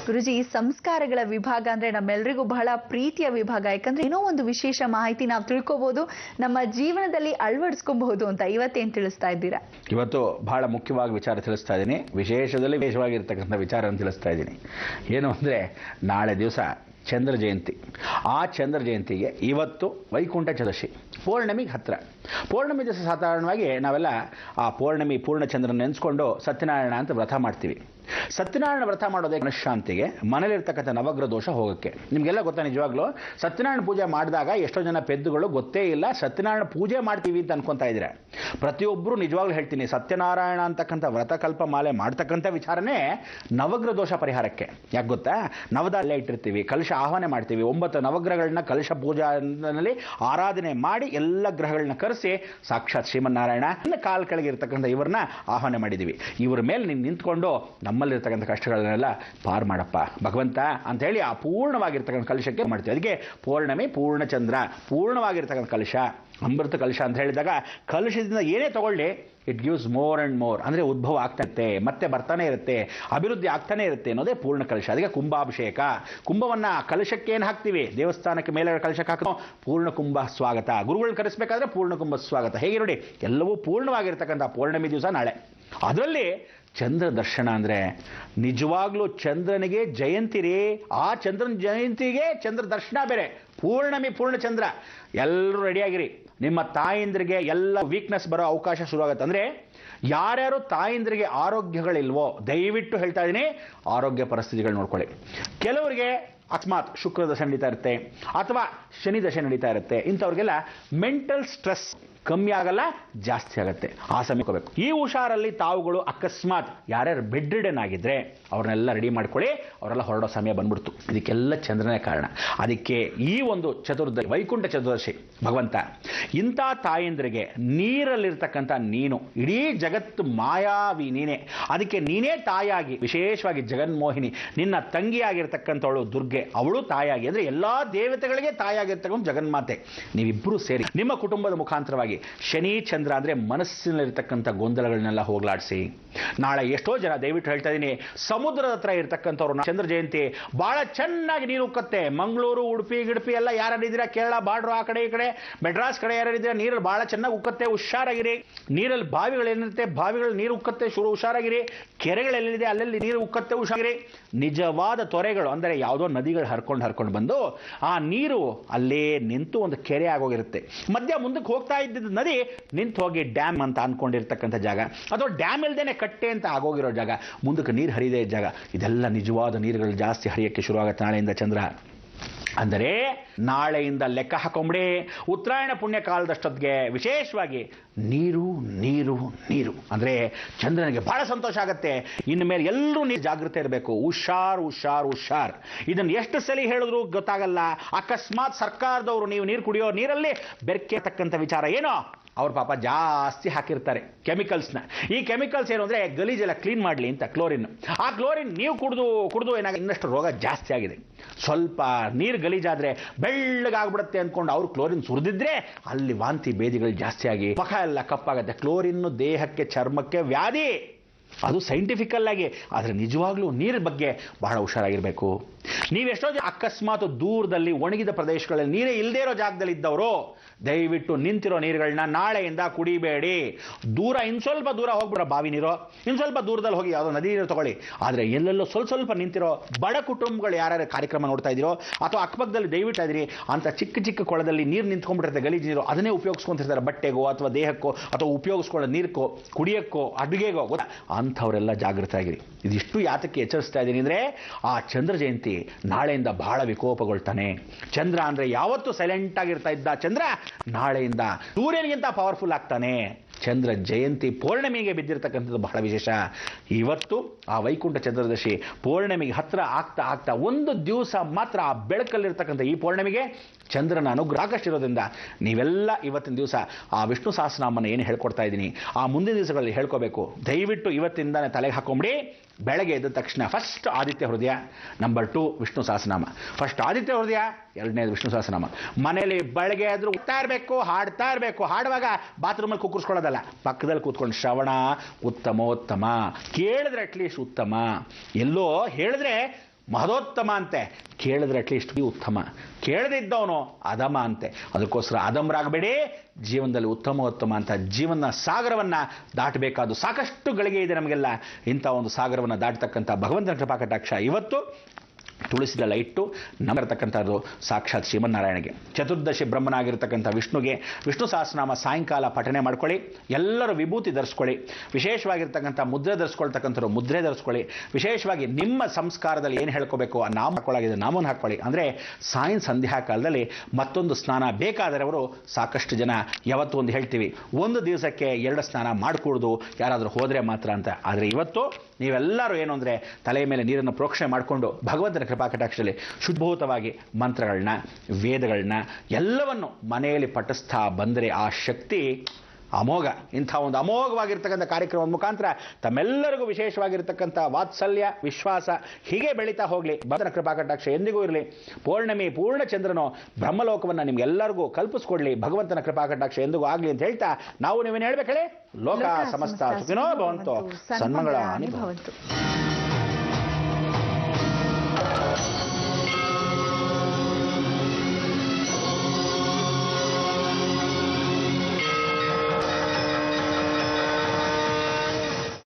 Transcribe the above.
ಗುರುಜಿ, ಸಂಸ್ಕಾರಗಳ ವಿಭಾಗ ಅಂದ್ರೆ ನಮ್ಮೆಲ್ಲರಿಗೂ ಬಹಳ ಪ್ರೀತಿಯ ವಿಭಾಗ. ಯಾಕಂದ್ರೆ ಏನೋ ಒಂದು ವಿಶೇಷ ಮಾಹಿತಿ ನಾವು ತಿಳ್ಕೋಬಹುದು, ನಮ್ಮ ಜೀವನದಲ್ಲಿ ಅಳವಡಿಸ್ಕೊಬಹುದು ಅಂತ ಇವತ್ತೇನ್ ತಿಳಿಸ್ತಾ ಇದ್ದೀರಾ? ಇವತ್ತು ಬಹಳ ಮುಖ್ಯವಾಗಿ ವಿಚಾರ ತಿಳಿಸ್ತಾ ಇದ್ದೀನಿ. ವಿಶೇಷವಾಗಿರ್ತಕ್ಕಂಥ ವಿಚಾರ ತಿಳಿಸ್ತಾ ಇದ್ದೀನಿ. ಏನು ಅಂದರೆ, ನಾಳೆ ದಿವಸ ಚಂದ್ರ ಜಯಂತಿ. ಆ ಚಂದ್ರ ಜಯಂತಿಗೆ ಇವತ್ತು ವೈಕುಂಠ ಚತುರ್ದಶಿ, ಪೌರ್ಣಮಿಗೆ ಹತ್ತಿರ. ಪೌರ್ಣಮಿ ದಿವಸ ಸಾಧಾರಣವಾಗಿ ನಾವೆಲ್ಲ ಆ ಪೂರ್ಣಚಂದ್ರನ ನೆನೆಸ್ಕೊಂಡು ಸತ್ಯನಾರಾಯಣ ಅಂತ ವ್ರತ ಮಾಡ್ತೀವಿ. ಸತ್ಯನಾರಾಯಣ ವ್ರತ ಮಾಡೋದೇ ಮನಃಶಾಂತಿಗೆ, ಮನೇಲಿರ್ತಕ್ಕಂಥ ನವಗ್ರಹ ದೋಷ ಹೋಗೋಕ್ಕೆ. ನಿಮಗೆಲ್ಲ ಗೊತ್ತಾ, ನಿಜವಾಗ್ಲೂ ಸತ್ಯನಾರಾಯಣ ಪೂಜೆ ಮಾಡಿದಾಗ ಎಷ್ಟೋ ಜನ ಪೆದ್ದುಗಳು ಗೊತ್ತೇ ಇಲ್ಲ ಸತ್ಯನಾರಾಯಣ ಪೂಜೆ ಮಾಡ್ತೀವಿ ಅಂತ ಅನ್ಕೊತಾ ಇದ್ದೀರಾ. ಪ್ರತಿಯೊಬ್ಬರು ನಿಜವಾಗ್ಲೂ ಹೇಳ್ತೀನಿ, ಸತ್ಯನಾರಾಯಣ ಅಂತಕ್ಕಂಥ ವ್ರತಕಲ್ಪ ಮಾಲೆ ಮಾಡ್ತಕ್ಕಂಥ ವಿಚಾರನೇ ನವಗ್ರಹ ದೋಷ ಪರಿಹಾರಕ್ಕೆ. ಯಾಕೆ ಗೊತ್ತಾ, ನವದಾಲ್ಲೇ ಇಟ್ಟಿರ್ತೀವಿ, ಕಲಶ ಆಹ್ವಾನ ಮಾಡ್ತೀವಿ. 9 ನವಗ್ರಹಗಳನ್ನ ಕಲಶ ಪೂಜಾನಲ್ಲಿ ಆರಾಧನೆ ಮಾಡಿ ಎಲ್ಲ ಗ್ರಹಗಳನ್ನ ಕರೆಸಿ ಸಾಕ್ಷಾತ್ ಶ್ರೀಮನ್ನಾರಾಯಣ ಕಾಲ್ ಕೆಳಗೆ ಇರ್ತಕ್ಕಂಥ ಇವ್ರನ್ನ ಆಹ್ವಾನ ಮಾಡಿದ್ದೀವಿ. ಇವ್ರ ಮೇಲೆ ನೀನು ನಿಂತ್ಕೊಂಡು ನಮ್ಮಲ್ಲಿರ್ತಕ್ಕಂಥ ಕಷ್ಟಗಳನ್ನೆಲ್ಲ ಪಾರು ಮಾಡಪ್ಪ ಭಗವಂತ ಅಂತ ಹೇಳಿ ಆ ಪೂರ್ಣವಾಗಿರ್ತಕ್ಕಂಥ ಕಲಶಕ್ಕೆ ಮಾಡ್ತೀವಿ. ಅದಕ್ಕೆ ಪೌರ್ಣಮಿ, ಪೂರ್ಣಚಂದ್ರ, ಪೂರ್ಣವಾಗಿರ್ತಕ್ಕಂಥ ಕಲಶ, ಅಮೃತ ಕಲಶ ಅಂತ ಹೇಳಿದಾಗ ಕಲಶದಿಂದ ಏನೇ ತಗೊಳ್ಳಿ it gives more and more. ಅಂದರೆ ಉದ್ಭವ ಆಗ್ತಾ ಇರುತ್ತೆ, ಮತ್ತೆ ಬರ್ತಾನೆ ಇರುತ್ತೆ, ಅಭಿವೃದ್ಧಿ ಆಗ್ತಾನೆ ಇರುತ್ತೆ ಅನ್ನೋದೇ ಪೂರ್ಣ ಕಲಶ. ಅದಕ್ಕೆ ಕುಂಭಾಭಿಷೇಕ. ಕುಂಭವನ್ನು ಕಲಶಕ್ಕೆ ಏನು ಹಾಕ್ತೀವಿ, ದೇವಸ್ಥಾನಕ್ಕೆ ಮೇಲೆ ಕಲಶಕ್ಕೆ ಹಾಕೋ ಪೂರ್ಣ ಕುಂಭ ಸ್ವಾಗತ. ಗುರುಗಳನ್ನ ಕರೆಸಬೇಕಾದ್ರೆ ಪೂರ್ಣ ಕುಂಭ ಸ್ವಾಗತ. ಹೇಗೆ ನೋಡಿ, ಎಲ್ಲವೂ ಪೂರ್ಣವಾಗಿರ್ತಕ್ಕಂಥ ಪೌರ್ಣಮಿ ದಿವಸ ನಾಳೆ. ಅದರಲ್ಲಿ ಚಂದ್ರ ದರ್ಶನ ಅಂದರೆ ನಿಜವಾಗ್ಲೂ ಚಂದ್ರನಿಗೆ ಜಯಂತಿ ರೀ. ಆ ಚಂದ್ರನ ಜಯಂತಿಗೆ ಚಂದ್ರ ದರ್ಶನ ಬೇರೆ. ಪೂರ್ಣಮಿ, ಪೂರ್ಣಚಂದ್ರ. ಎಲ್ಲರೂ ರೆಡಿಯಾಗಿರಿ. ನಿಮ್ಮ ತಾಯಂದ್ರಿಗೆ ಎಲ್ಲ ವೀಕ್ನೆಸ್ ಬರೋ ಅವಕಾಶ ಶುರುವಾಗುತ್ತೆ. ಅಂದರೆ ಯಾರ್ಯಾರು ತಾಯಂದ್ರಿಗೆ ಆರೋಗ್ಯಗಳಿಲ್ವೋ ದಯವಿಟ್ಟು ಹೇಳ್ತಾ ಇದ್ದೀನಿ, ಆರೋಗ್ಯ ಪರಿಸ್ಥಿತಿಗಳು ನೋಡ್ಕೊಳ್ಳಿ. ಕೆಲವರಿಗೆ ಅಕಸ್ಮಾತ್ ಶುಕ್ರ ದಶೆ ನಡೀತಾ ಇರುತ್ತೆ ಅಥವಾ ಶನಿ ದಶೆ ನಡೀತಾ ಇರುತ್ತೆ. ಇಂಥವ್ರಿಗೆಲ್ಲ ಮೆಂಟಲ್ ಸ್ಟ್ರೆಸ್ ಕಮ್ಮಿ ಆಗಲ್ಲ, ಜಾಸ್ತಿ ಆಗುತ್ತೆ. ಆ ಸಮಯಕ್ಕೆ ಹೋಗಬೇಕು. ಈ ಹುಷಾರಲ್ಲಿ ತಾವುಗಳು ಅಕಸ್ಮಾತ್ ಯಾರ್ಯಾರು ಬೆಡ್ ರಿಡನ್ ಆಗಿದ್ರೆ ಅವ್ರನ್ನೆಲ್ಲ ರೆಡಿ ಮಾಡ್ಕೊಳ್ಳಿ. ಅವರೆಲ್ಲ ಹೊರಡೋ ಸಮಯ ಬಂದ್ಬಿಡ್ತು. ಇದಕ್ಕೆಲ್ಲ ಚಂದ್ರನೇ ಕಾರಣ. ಅದಕ್ಕೆ ಈ ಒಂದು ಚತುರ್ದಶಿ, ವೈಕುಂಠ ಚತುರ್ದಶಿ, ಭಗವಂತ ಇಂಥ ತಾಯಂದ್ರಿಗೆ ನೀರಲ್ಲಿರ್ತಕ್ಕಂಥ ನೀನು, ಇಡೀ ಜಗತ್ತು ಮಾಯಾವಿ ನೀನೇ. ಅದಕ್ಕೆ ನೀನೇ ತಾಯಾಗಿ, ವಿಶೇಷವಾಗಿ ಜಗನ್ಮೋಹಿನಿ ನಿನ್ನ ತಂಗಿಯಾಗಿರ್ತಕ್ಕಂಥವಳು ದುರ್ಗೆ, ಅವಳು ತಾಯಾಗಿ, ಅಂದರೆ ಎಲ್ಲ ದೇವತೆಗಳಿಗೆ ತಾಯಾಗಿರ್ತಕ್ಕಂಥ ಜಗನ್ಮಾತೆ. ನೀವಿಬ್ಬರೂ ಸೇರಿ ನಿಮ್ಮ ಕುಟುಂಬದ ಮುಖಾಂತರವಾಗಿ ಶನಿ ಚಂದ್ರ ಅಂದರೆ ಮನಸ್ಸಿನಲ್ಲಿರ್ತಕ್ಕಂಥ ಗೊಂದಲಗಳನ್ನೆಲ್ಲ ಹೋಗಲಾಡಿಸಿ. ನಾಳೆ ಎಷ್ಟೋ ಜನ ದಯವಿಟ್ಟು ಹೇಳ್ತಾ ಇದ್ದೀನಿ, ಸಮುದ್ರದ ಹತ್ರ ಇರ್ತಕ್ಕಂಥವ್ರು ಚಂದ್ರ ಜಯಂತಿ ಬಹಳ ಚೆನ್ನಾಗಿ ನೀರು ಉಕ್ಕತ್ತೆ. ಮಂಗಳೂರು, ಉಡುಪಿ ಗಿಡುಪಿ ಎಲ್ಲ ಯಾರಿದ್ದೀರಾ, ಕೇರಳ ಬಾರ್ಡ್ರು ಆ ಕಡೆ ಈ ಕಡೆ, ಮೆಡ್ರಾಸ್ ಕಡೆ ಯಾರಿದ್ದೀರಾ, ನೀರಲ್ಲಿ ಬಹಳ ಚೆನ್ನಾಗಿ ಉಕ್ಕತ್ತೆ, ಹುಷಾರಾಗಿರಿ. ನೀರಲ್ಲಿ ಬಾವಿಗಳೇನಿರುತ್ತೆ, ಬಾವಿಗಳು ನೀರು ಉಕ್ಕತ್ತೆ, ಹುಷಾರಾಗಿರಿ. ಕೆರೆಗಳೆಲ್ಲಿದೆ ಅಲ್ಲೆಲ್ಲಿ ನೀರು ಉಕ್ಕತ್ತೆ, ಹುಷಾರಾಗಿರಿ. ನಿಜವಾದ ತೊರೆಗಳು ಅಂದರೆ ಯಾವುದೋ ನದಿಗಳು ಹರ್ಕೊಂಡು ಬಂದು ಆ ನೀರು ಅಲ್ಲೇ ನಿಂತು ಒಂದು ಕೆರೆ ಆಗೋಗಿರುತ್ತೆ. ಮಧ್ಯ ಮುಂದಕ್ಕೆ ಹೋಗ್ತಾ ಇದ್ದಿದ್ದು ನದಿ ನಿಂತು ಹೋಗಿ ಡ್ಯಾಮ್ ಅಂತ ಅನ್ಕೊಂಡಿರ್ತಕ್ಕಂಥ ಜಾಗ, ಅಥವಾ ಡ್ಯಾಮ್ ಇಲ್ದೇನೆ ಕಟ್ಟೆ ಅಂತ ಆಗೋಗಿರೋ ಜಾಗ, ಮುಂದಕ್ಕೆ ನೀರು ಹರಿದೇ ಜಾಗ. ಇದೆಲ್ಲ ನಿಜವಾದ ನೀರುಗಳು ಜಾಸ್ತಿ ಹರಿಯಕ್ಕೆ ಶುರುವಾಗುತ್ತೆ ನಾಳೆಯಿಂದ ಚಂದ್ರ. ಅಂದರೆ ನಾಳೆಯಿಂದ ಲೆಕ್ಕ ಹಾಕೊಂಬಿಡಿ. ಉತ್ತರಾಯಣ ಪುಣ್ಯ ಕಾಲದಷ್ಟೊತ್ತಿಗೆ ವಿಶೇಷವಾಗಿ ನೀರು ನೀರು ನೀರು ಅಂದರೆ ಚಂದ್ರನಿಗೆ ಬಹಳ ಸಂತೋಷ ಆಗುತ್ತೆ. ಇನ್ನು ಮೇಲೆ ಎಲ್ಲರೂ ನೀರು ಜಾಗೃತಿ ಇರಬೇಕು. ಹುಷಾರ್. ಇದನ್ನು ಎಷ್ಟು ಸಲ ಹೇಳಿದ್ರು ಗೊತ್ತಾಗಲ್ಲ. ಅಕಸ್ಮಾತ್ ಸರ್ಕಾರದವರು ನೀವು ನೀರು ಕುಡಿಯೋ ನೀರಲ್ಲಿ ಬೆರ್ಕೆತಕ್ಕಂಥ ವಿಚಾರ ಏನೋ ಅವ್ರು ಪಾಪ ಜಾಸ್ತಿ ಹಾಕಿರ್ತಾರೆ ಕೆಮಿಕಲ್ಸ್ನ. ಈ ಕೆಮಿಕಲ್ಸ್ ಏನು ಅಂದರೆ ಗಲೀಜೆಲ್ಲ ಕ್ಲೀನ್ ಮಾಡಲಿ ಅಂತ ಕ್ಲೋರಿನ್. ಆ ಕ್ಲೋರಿನ್ ನೀವು ಕುಡಿದು ಏನಾಗ ಇನ್ನಷ್ಟು ರೋಗ ಜಾಸ್ತಿ ಆಗಿದೆ. ಸ್ವಲ್ಪ ನೀರು ಗಲೀಜಾದರೆ ಬೆಳ್ಳಗಾಗ್ಬಿಡುತ್ತೆ ಅಂದ್ಕೊಂಡು ಅವರು ಕ್ಲೋರಿನ್ ಸುರಿದಿದ್ರೆ ಅಲ್ಲಿ ವಾಂತಿ ಭೇದಿಗಳು ಜಾಸ್ತಿ ಆಗಿ ಮುಖ ಎಲ್ಲ ಕಪ್ಪಾಗುತ್ತೆ. ಕ್ಲೋರಿನ್ನು ದೇಹಕ್ಕೆ, ಚರ್ಮಕ್ಕೆ ವ್ಯಾಧಿ. ಅದು ಸೈಂಟಿಫಿಕಲ್ ಆಗಿ. ಆದರೆ ನಿಜವಾಗ್ಲೂ ನೀರ ಬಗ್ಗೆ ಬಹಳ ಹುಷಾರಾಗಿರಬೇಕು. ನೀವೆಷ್ಟೋ ಅಕಸ್ಮಾತ್ ದೂರದಲ್ಲಿ ಒಣಗಿದ ಪ್ರದೇಶಗಳಲ್ಲಿ ನೀರೇ ಇಲ್ಲದೇ ಇರೋ ಜಾಗದಲ್ಲಿ ಇದ್ದವರು ದಯವಿಟ್ಟು ನಿಂತಿರೋ ನೀರುಗಳನ್ನ ನಾಳೆಯಿಂದ ಕುಡಿಬೇಡಿ. ಇನ್ನು ಸ್ವಲ್ಪ ದೂರ ಹೋಗ್ಬಿಡೋ ಬಾವಿ ನೀರು, ಇನ್ನು ಸ್ವಲ್ಪ ದೂರದಲ್ಲಿ ಹೋಗಿ ಯಾವುದೋ ನದಿ ನೀರು ತಗೊಳ್ಳಿ. ಆದರೆ ಎಲ್ಲೆಲ್ಲೋ ಸ್ವಲ್ಪ ನಿಂತಿರೋ ಬಡ ಕುಟುಂಬಗಳು ಯಾರ್ಯಾರು ಕಾರ್ಯಕ್ರಮ ನೋಡ್ತಾ ಇದ್ದೀರೋ ಅಥವಾ ಅಕ್ಕಪಕ್ಕದಲ್ಲಿ ದಯವಿಟ್ಟು ಇದ್ದೀರಿ ಅಂತ ಚಿಕ್ಕ ಕೊಳದಲ್ಲಿ ನೀರು ನಿಂತ್ಕೊಂಡ್ಬಿಟ್ಟಿರುತ್ತೆ, ಗಲೀಜು ನೀರು, ಅದನ್ನೇ ಉಪಯೋಗಿಸ್ಕೊಂತಿರ್ತಾರೆ ಬಟ್ಟೆಗೋ ಅಥವಾ ದೇಹಕ್ಕೋ ಅಥವಾ ಉಪಯೋಗಿಸ್ಕೊಳ್ಳೋ ನೀರ್ಕೋ, ಕುಡಿಯೋಕ್ಕೋ, ಅಡುಗೆಗೋ. ಅಂಥವರೆಲ್ಲ ಜಾಗೃತ ಆಗಿರಿ. ಇದಿಷ್ಟು ಯಾತಕ್ಕೆ ಎಚ್ಚರಿಸ್ತಾ ಇದ್ದೀನಿ ಅಂದರೆ, ಆ ಚಂದ್ರ ಜಯಂತಿ ನಾಳೆಯಿಂದ ಬಹಳ ವಿಕೋಪಗೊಳ್ತಾನೆ. ಚಂದ್ರ ಅಂದರೆ ಯಾವತ್ತೂ ಸೈಲೆಂಟ್ ಆಗಿರ್ತಾ ಇದ್ದ ಚಂದ್ರ ನಾಳೆಯಿಂದ ಸೂರ್ಯನಿಗಿಂತ ಪವರ್ಫುಲ್ ಆಗ್ತಾನೆ. ಚಂದ್ರ ಜಯಂತಿ ಪೌರ್ಣಮಿಗೆ ಬಿದ್ದಿರತಕ್ಕಂಥದ್ದು ಬಹಳ ವಿಶೇಷ. ಇವತ್ತು ಆ ವೈಕುಂಠ ಚತುರ್ದಶಿ ಪೌರ್ಣಮಿಗೆ ಹತ್ತಿರ ಆಗ್ತಾ ಒಂದು ದಿವಸ ಮಾತ್ರ ಆ ಬೆಳಕಲ್ಲಿರ್ತಕ್ಕಂಥ ಈ ಪೌರ್ಣಮಿಗೆ ಚಂದ್ರನ ಅನುಗ್ರಹ ಸಾಕಷ್ಟಿರೋದ್ರಿಂದ ನೀವೆಲ್ಲ ಇವತ್ತಿನ ದಿವಸ ಆ ವಿಷ್ಣು ಸಹಸ್ರನಾಮನ ಏನು ಹೇಳ್ಕೊಡ್ತಾ ಇದ್ದೀನಿ ಆ ಮುಂದಿನ ದಿವಸಗಳಲ್ಲಿ ಹೇಳ್ಕೋಬೇಕು. ದಯವಿಟ್ಟು ಇವತ್ತಿಂದಾನೆ ತಲೆಗೆ ಹಾಕೊಂಬಿಡಿ. ಬೆಳಗ್ಗೆ ಎದ್ದ ತಕ್ಷಣ ಫಸ್ಟ್ ಆದಿತ್ಯ ಹೃದಯ, ನಂಬರ್ 2 ವಿಷ್ಣು ಸಹಸ್ರನಾಮ. ಫಸ್ಟ್ ಆದಿತ್ಯ ಹೃದಯ, ಎರಡನೇದು ವಿಷ್ಣು ಸಹಸ್ರನಾಮ. ಮನೇಲಿ ಬೆಳಗ್ಗೆ ಎದ್ರು ಹೋಗ್ತಾ ಇರಬೇಕು, ಹಾಡ್ತಾ ಇರಬೇಕು. ಹಾಡುವಾಗ ಬಾತ್ರೂಮಲ್ಲಿ ಕುಕ್ಕರ್ಸ್ಕೊಳ್ಳೋದಲ್ಲ, ಪಕ್ಕದಲ್ಲಿ ಕೂತ್ಕೊಂಡು ಶ್ರವಣ ಉತ್ತಮೋತ್ತಮ. ಕೇಳಿದ್ರೆ ಅಟ್ಲೀಸ್ಟ್ ಉತ್ತಮ. ಎಲ್ಲೋ ಹೇಳಿದ್ರೆ ಮಹದೋತ್ತಮ ಅಂತೆ, ಕೇಳಿದ್ರೆ ಅಟ್ಲೀಸ್ಟ್ ಉತ್ತಮ, ಕೇಳದಿದ್ದವನು ಅಧಮ ಅಂತೆ. ಅದಕ್ಕೋಸ್ಕರ ಅಧಮರಾಗಬೇಡಿ, ಜೀವನದಲ್ಲಿ ಉತ್ತಮ ಅಂತ ಜೀವನ ಸಾಗರವನ್ನು ದಾಟಬೇಕಾದ ಸಾಕಷ್ಟು ಗಳಿಗೆ ಇದೆ ನಮಗೆಲ್ಲ. ಇಂಥ ಒಂದು ಸಾಗರವನ್ನು ದಾಟತಕ್ಕಂಥ ಭಗವಂತನ ಕೃಪಾ ಕಟಾಕ್ಷ ಇವತ್ತು ತುಳಸಿ ದಳ ಇಟ್ಟು ನಮಗಿರ್ತಕ್ಕಂಥದ್ದು ಸಾಕ್ಷಾತ್ ಶ್ರೀಮನ್ನಾರಾಯಣಗೆ, ಚತುರ್ದಶಿ ಬ್ರಹ್ಮನಾಗಿರ್ತಕ್ಕಂಥ ವಿಷ್ಣುಗೆ ವಿಷ್ಣು ಸಹಸ್ರನಾಮ ಸಾಯಂಕಾಲ ಪಠನೆ ಮಾಡ್ಕೊಳ್ಳಿ. ಎಲ್ಲರೂ ವಿಭೂತಿ ಧರಿಸ್ಕೊಳ್ಳಿ. ವಿಶೇಷವಾಗಿರ್ತಕ್ಕಂಥ ಮುದ್ರೆ ಧರಿಸ್ಕೊಳ್ತಕ್ಕಂಥವ್ರು ಮುದ್ರೆ ಧರಿಸ್ಕೊಳ್ಳಿ. ವಿಶೇಷವಾಗಿ ನಿಮ್ಮ ಸಂಸ್ಕಾರದಲ್ಲಿ ಏನು ಹೇಳ್ಕೋಬೇಕು ಆ ನಾಮ ಹಾಕೊಳ್ಳಾಗಿದೆ ನಾಮವನ್ನು ಹಾಕ್ಕೊಳ್ಳಿ. ಅಂದರೆ ಸಂಧ್ಯಾ ಕಾಲದಲ್ಲಿ ಮತ್ತೊಂದು ಸ್ನಾನ ಬೇಕಾದರೆ ಅವರು ಸಾಕಷ್ಟು ಜನ ಯಾವತ್ತೂ ಒಂದು ಹೇಳ್ತೀವಿ, ಒಂದು ದಿವಸಕ್ಕೆ 2 ಸ್ನಾನ ಮಾಡಿಕೊಡೋದು ಯಾರಾದರೂ ಹೋದರೆ ಮಾತ್ರ ಅಂತ. ಆದರೆ ಇವತ್ತು ನೀವೆಲ್ಲರೂ ಏನು ಅಂದರೆ ತಲೆ ಮೇಲೆ ನೀರನ್ನು ಪ್ರೋಕ್ಷಣೆ ಮಾಡಿಕೊಂಡು ಭಗವಂತನ ಕೃಪಾ ಕಟಾಕ್ಷದಲ್ಲಿ ಶುದ್ಧಭೂತವಾಗಿ ಮಂತ್ರಗಳನ್ನ ವೇದಗಳನ್ನ ಎಲ್ಲವನ್ನು ಮನೆಯಲ್ಲಿ ಪಠಿಸ್ತಾ ಬಂದರೆ ಆ ಶಕ್ತಿ ಅಮೋಘ. ಇಂಥ ಒಂದು ಅಮೋಘವಾಗಿರ್ತಕ್ಕಂಥ ಕಾರ್ಯಕ್ರಮದ ಮುಖಾಂತರ ತಮ್ಮೆಲ್ಲರಿಗೂ ವಿಶೇಷವಾಗಿರ್ತಕ್ಕಂಥ ವಾತ್ಸಲ್ಯ ವಿಶ್ವಾಸ ಹೀಗೆ ಬೆಳೀತಾ ಹೋಗಲಿ. ಭಗವಂತನ ಕೃಪಾ ಕಟಾಕ್ಷ ಎಂದಿಗೂ ಇರಲಿ. ಪೌರ್ಣಮಿ ಪೂರ್ಣಚಂದ್ರನು ಬ್ರಹ್ಮಲೋಕವನ್ನು ನಿಮ್ಗೆಲ್ಲರಿಗೂ ಕಲ್ಪಿಸ್ಕೊಡ್ಲಿ. ಭಗವಂತನ ಕೃಪಾ ಕಟಾಕ್ಷ ಎಂದಿಗೂ ಆಗಲಿ ಅಂತ ಹೇಳ್ತಾ ನಾವು ನೀವೇನು ಹೇಳ್ಬೇಕು ಹೇಳಿ, ಲೋಕ ಸಮಸ್ತ ಸುಖಿನೋ ಭವಂತು, ಸನ್ಮಂಗಳಾನಿ ಭವಂತು.